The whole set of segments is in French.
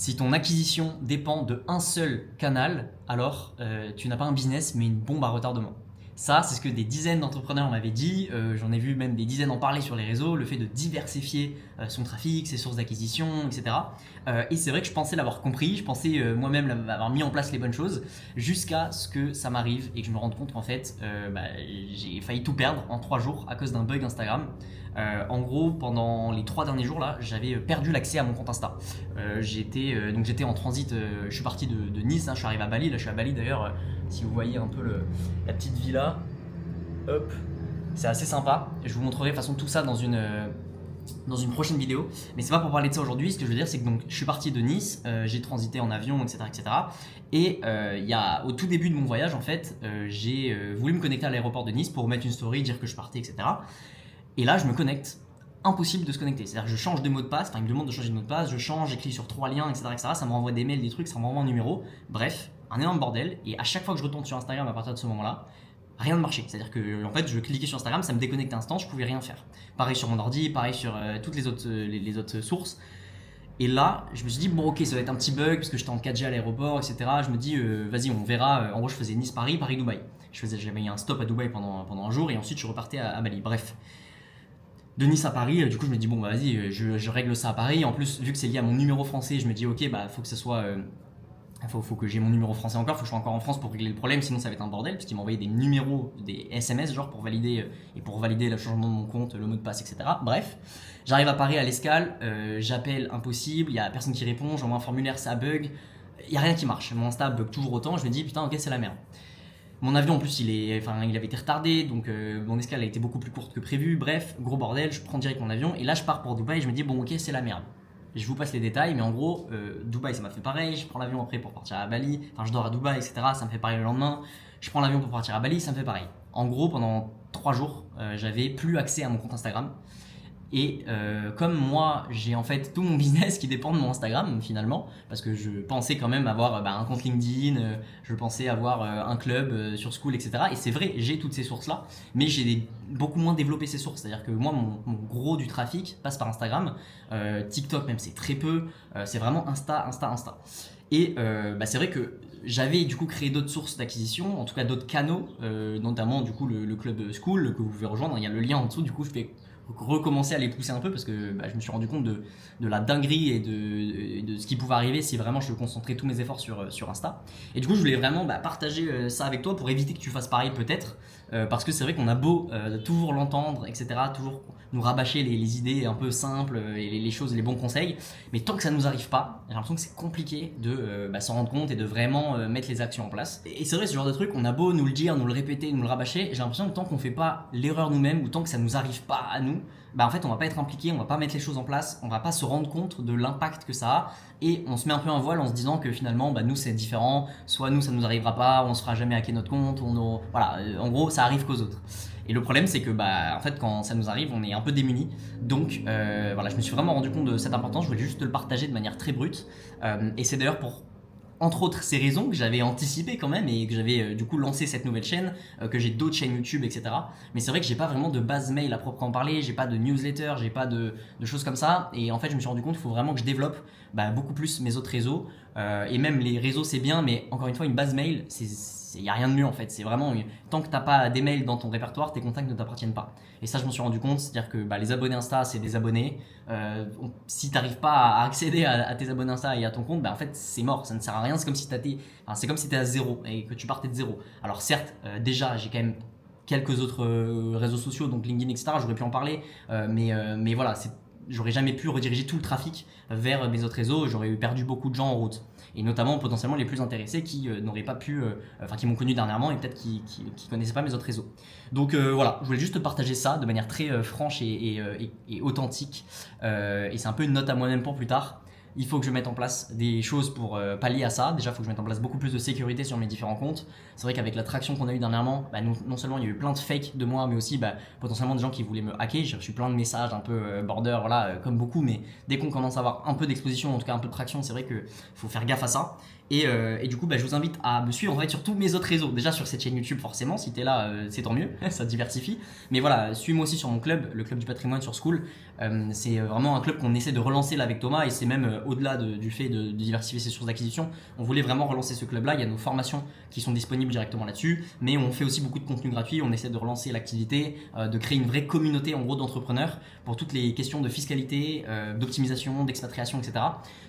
Si ton acquisition dépend de un seul canal, alors tu n'as pas un business mais une bombe à retardement. Ça, c'est ce que des dizaines d'entrepreneurs m'avaient dit. J'en ai vu même des dizaines en parler sur les réseaux, le fait de diversifier son trafic, ses sources d'acquisition, etc. Et c'est vrai que je pensais l'avoir compris, je pensais moi-même avoir mis en place les bonnes choses, jusqu'à ce que ça m'arrive et que je me rende compte qu'en fait, j'ai failli tout perdre en 3 jours à cause d'un bug Instagram. En gros, pendant les 3 derniers jours là, j'avais perdu l'accès à mon compte Insta. J'étais en transit, je suis parti de Nice, hein, je suis arrivé à Bali, là je suis à Bali d'ailleurs, si vous voyez un peu la petite villa, hop, c'est assez sympa. Je vous montrerai de toute façon tout ça dans une prochaine vidéo, mais c'est pas pour parler de ça aujourd'hui. Ce que je veux dire, c'est que donc je suis parti de Nice, j'ai transité en avion, etc., etc. Et au tout début de mon voyage, en fait, j'ai voulu me connecter à l'aéroport de Nice pour mettre une story, dire que je partais, etc. Et là, je me connecte. Impossible de se connecter. C'est-à-dire que je change de mot de passe, enfin, il me demande de changer de mot de passe, je change, j'écris sur 3 liens, etc., etc. Ça me renvoie des mails, des trucs, ça me renvoie un numéro. Bref, un énorme bordel. Et à chaque fois que je retourne sur Instagram à partir de ce moment-là, rien ne marchait. C'est-à-dire que, en fait, je cliquais sur Instagram, ça me déconnectait instant, je pouvais rien faire. Pareil sur mon ordi, pareil sur toutes les autres sources. Et là, je me suis dit, bon, ok, ça va être un petit bug parce que j'étais en 4G à l'aéroport, etc. Je me dis, vas-y, on verra. En gros, je faisais Nice-Paris, Paris-Dubaï. J'avais un stop à Dubaï pendant un jour et ensuite je repartais à Bali. Bref, de Nice à Paris, du coup je me dis bon bah vas-y, je règle ça à Paris. En plus vu que c'est lié à mon numéro français, je me dis ok bah faut que ça soit, faut que j'ai mon numéro français encore, faut que je sois encore en France pour régler le problème, sinon ça va être un bordel parce qu'il m'a envoyé des numéros, des SMS genre pour valider et pour valider le changement de mon compte, le mot de passe, etc. Bref, j'arrive à Paris à l'escale, j'appelle impossible, il y a personne qui répond, j'envoie un formulaire, ça bug, il y a rien qui marche, mon Insta bug toujours autant, je me dis putain ok c'est la merde. Mon avion en plus il avait été retardé, donc mon escale a été beaucoup plus courte que prévu. Bref, gros bordel, je prends direct mon avion et là je pars pour Dubaï et je me dis bon ok c'est la merde. Je vous passe les détails, mais en gros, Dubaï ça m'a fait pareil, je prends l'avion après pour partir à Bali, enfin je dors à Dubaï, etc. Ça me fait pareil le lendemain, je prends l'avion pour partir à Bali, ça me fait pareil. En gros, pendant 3 jours, j'avais plus accès à mon compte Instagram. Et comme moi, j'ai en fait tout mon business qui dépend de mon Instagram finalement, parce que je pensais quand même avoir un compte LinkedIn, je pensais avoir un club sur School, etc. Et c'est vrai, j'ai toutes ces sources-là, mais j'ai beaucoup moins développé ces sources. C'est-à-dire que moi, mon gros du trafic passe par Instagram, TikTok même c'est très peu, c'est vraiment Insta, Insta, Insta. Et c'est vrai que j'avais du coup créé d'autres sources d'acquisition, en tout cas d'autres canaux, notamment du coup le club School que vous pouvez rejoindre. Il y a le lien en dessous, du coup je fais recommencer à les pousser un peu parce que je me suis rendu compte de la dinguerie et de ce qui pouvait arriver si vraiment je concentrais tous mes efforts sur Insta. Et du coup, je voulais vraiment partager ça avec toi pour éviter que tu fasses pareil peut-être. Parce que c'est vrai qu'on a beau toujours l'entendre, etc., toujours nous rabâcher les idées un peu simples et les choses, les bons conseils, mais tant que ça nous arrive pas, j'ai l'impression que c'est compliqué de s'en rendre compte et de vraiment mettre les actions en place. Et c'est vrai, ce genre de truc, on a beau nous le dire, nous le répéter, nous le rabâcher, j'ai l'impression que tant qu'on fait pas l'erreur nous-mêmes ou tant que ça nous arrive pas à nous, en fait on va pas être impliqué, on va pas mettre les choses en place, on va pas se rendre compte de l'impact que ça a et on se met un peu un voile en se disant que finalement nous c'est différent, soit nous ça nous arrivera pas, on se fera jamais hacker notre compte, voilà, en gros ça arrive qu'aux autres. Et le problème c'est que en fait quand ça nous arrive on est un peu démunis, donc voilà, je me suis vraiment rendu compte de cette importance, je voulais juste te le partager de manière très brute. Et c'est d'ailleurs pour entre autres ces raisons que j'avais anticipé quand même et que j'avais du coup lancé cette nouvelle chaîne, que j'ai d'autres chaînes YouTube, etc. Mais c'est vrai que j'ai pas vraiment de base mail à proprement parler, j'ai pas de newsletter, j'ai pas de choses comme ça. Et en fait, je me suis rendu compte qu'il faut vraiment que je développe beaucoup plus mes autres réseaux. Et même les réseaux, c'est bien, mais encore une fois, une base mail, il n'y a rien de mieux en fait. C'est vraiment, tant que tu n'as pas des mails dans ton répertoire, tes contacts ne t'appartiennent pas. Et ça, je m'en suis rendu compte, c'est-à-dire que les abonnés Insta, c'est des abonnés. Si tu n'arrives pas à accéder à tes abonnés Insta et à ton compte, en fait, c'est mort, ça ne sert à rien. C'est comme si tu étais à zéro et que tu partais de zéro. Alors certes, déjà, j'ai quand même quelques autres réseaux sociaux, donc LinkedIn, etc. J'aurais pu en parler, mais voilà, j'aurais jamais pu rediriger tout le trafic vers mes autres réseaux, j'aurais perdu beaucoup de gens en route. Et notamment potentiellement les plus intéressés qui n'auraient pas pu, qui m'ont connu dernièrement et peut-être qui connaissaient pas mes autres réseaux. Donc voilà, je voulais juste te partager ça de manière très franche et authentique. Et c'est un peu une note à moi-même pour plus tard. Il faut que je mette en place des choses pour pallier à ça. Déjà, il faut que je mette en place beaucoup plus de sécurité sur mes différents comptes. C'est vrai qu'avec la traction qu'on a eu dernièrement, non seulement il y a eu plein de fakes de moi, mais aussi potentiellement des gens qui voulaient me hacker. J'ai reçu plein de messages un peu border, voilà, comme beaucoup, mais dès qu'on commence à avoir un peu d'exposition, en tout cas un peu de traction, c'est vrai qu'il faut faire gaffe à ça. Et du coup, je vous invite à me suivre en fait sur tous mes autres réseaux. Déjà sur cette chaîne YouTube, forcément, si t'es là, c'est tant mieux, ça diversifie. Mais voilà, suis-moi aussi sur mon club, le club du patrimoine sur School. C'est vraiment un club qu'on essaie de relancer là avec Thomas et c'est même au-delà du fait de diversifier ses sources d'acquisition, on voulait vraiment relancer ce club-là. Il y a nos formations qui sont disponibles directement là-dessus, mais on fait aussi beaucoup de contenu gratuit. On essaie de relancer l'activité, de créer une vraie communauté en gros d'entrepreneurs pour toutes les questions de fiscalité, d'optimisation, d'expatriation, etc.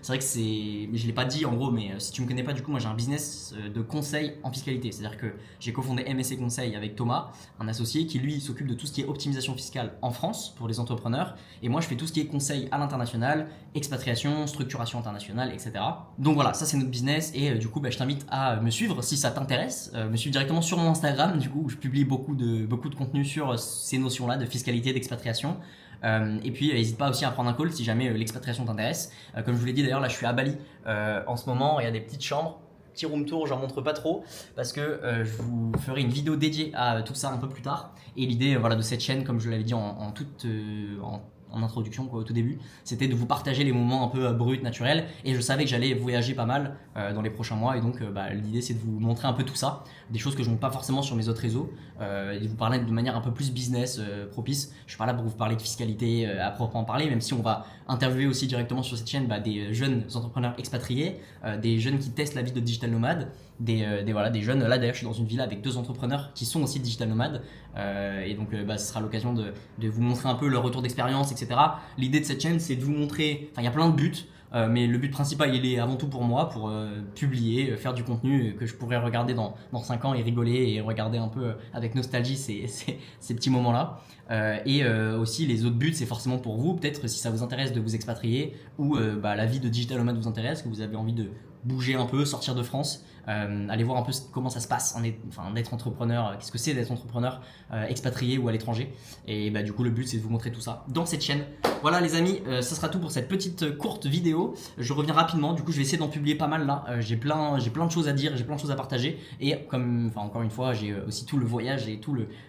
C'est vrai que je l'ai pas dit en gros, mais si tu me connais pas, du coup, moi j'ai un business de conseil en fiscalité. C'est-à-dire que j'ai cofondé MSC Conseil avec Thomas, un associé qui lui s'occupe de tout ce qui est optimisation fiscale en France pour les entrepreneurs, et moi je fais tout ce qui est conseil à l'international, expatriation, structuration internationale, etc. Donc voilà, ça c'est notre business, et du coup je t'invite à me suivre si ça t'intéresse, me suivre directement sur mon Instagram, du coup où je publie beaucoup de contenu sur ces notions-là de fiscalité, d'expatriation. Et puis n'hésite pas aussi à prendre un call si jamais l'expatriation t'intéresse. Comme je vous l'ai dit d'ailleurs, là je suis à Bali en ce moment, il y a des petites chambres, petit room tour, j'en montre pas trop parce que je vous ferai une vidéo dédiée à tout ça un peu plus tard. Et l'idée voilà, de cette chaîne, comme je l'avais dit en introduction au tout début, c'était de vous partager les moments un peu bruts, naturels, et je savais que j'allais voyager pas mal dans les prochains mois, et donc l'idée c'est de vous montrer un peu tout ça, des choses que je ne montre pas forcément sur mes autres réseaux, et de vous parler de manière un peu plus business propice. Je suis pas là pour vous parler de fiscalité à proprement parler, même si on va interviewer aussi directement sur cette chaîne des jeunes entrepreneurs expatriés, des jeunes qui testent la vie de digital nomade, des jeunes. Là d'ailleurs je suis dans une villa avec 2 entrepreneurs qui sont aussi digital nomades, et donc ce sera l'occasion de vous montrer un peu leur retour d'expérience, etc. L'idée de cette chaîne c'est de vous montrer, il y a plein de buts, mais le but principal il est avant tout pour moi, pour publier, faire du contenu que je pourrais regarder dans 5 ans et rigoler et regarder un peu avec nostalgie ces petits moments là, et aussi les autres buts c'est forcément pour vous, peut-être si ça vous intéresse de vous expatrier, ou la vie de digital nomade vous intéresse, que vous avez envie de bouger un peu, sortir de France, aller voir un peu comment ça se passe d'être entrepreneur, qu'est-ce que c'est d'être entrepreneur expatrié ou à l'étranger. Et du coup le but c'est de vous montrer tout ça dans cette chaîne. Voilà les amis, ça sera tout pour cette petite courte vidéo. Je reviens rapidement, du coup je vais essayer d'en publier pas mal là. J'ai plein de choses à dire, j'ai plein de choses à partager, et encore une fois j'ai aussi tout le voyage et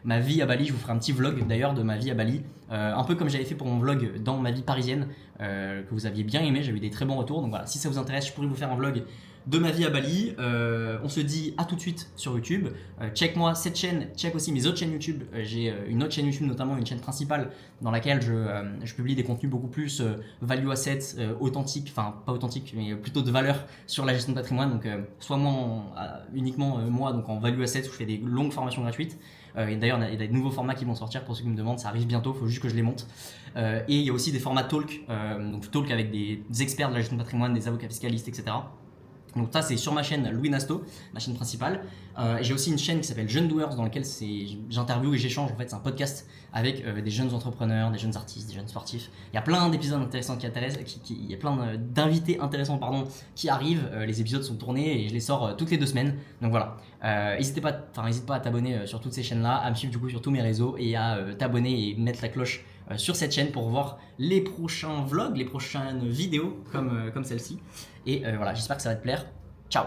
ma vie à Bali. Je vous ferai un petit vlog d'ailleurs de ma vie à Bali, un peu comme j'avais fait pour mon vlog dans ma vie parisienne, que vous aviez bien aimé, j'avais eu des très bons retours. Donc voilà, si ça vous intéresse, je pourrais vous faire un vlog de ma vie à Bali. On se dit à tout de suite sur YouTube. Check moi cette chaîne, check aussi mes autres chaînes YouTube. J'ai une autre chaîne YouTube, notamment une chaîne principale dans laquelle je publie des contenus beaucoup plus value asset, authentiques, enfin pas authentiques mais plutôt de valeur sur la gestion de patrimoine. Donc soit uniquement moi, donc en value asset, où je fais des longues formations gratuites. Et d'ailleurs il y a des nouveaux formats qui vont sortir pour ceux qui me demandent, ça arrive bientôt, il faut juste que je les monte. Et il y a aussi des formats talk, donc talk avec des experts de la gestion de patrimoine, des avocats fiscalistes, etc. Donc ça c'est sur ma chaîne Louis Nasto, ma chaîne principale. J'ai aussi une chaîne qui s'appelle Jeune Doers, dans laquelle j'interviewe et j'échange. En fait c'est un podcast avec des jeunes entrepreneurs, des jeunes artistes, des jeunes sportifs. Il y a plein d'épisodes intéressants il y a plein d'invités intéressants qui arrivent. Les épisodes sont tournés et je les sors toutes les 2 semaines. Donc voilà, n'hésite pas à t'abonner sur toutes ces chaînes là, à me suivre du coup sur tous mes réseaux, et à t'abonner et mettre la cloche sur cette chaîne pour voir les prochains vlogs, les prochaines vidéos comme celle-ci. Et voilà, j'espère que ça va te plaire. Ciao!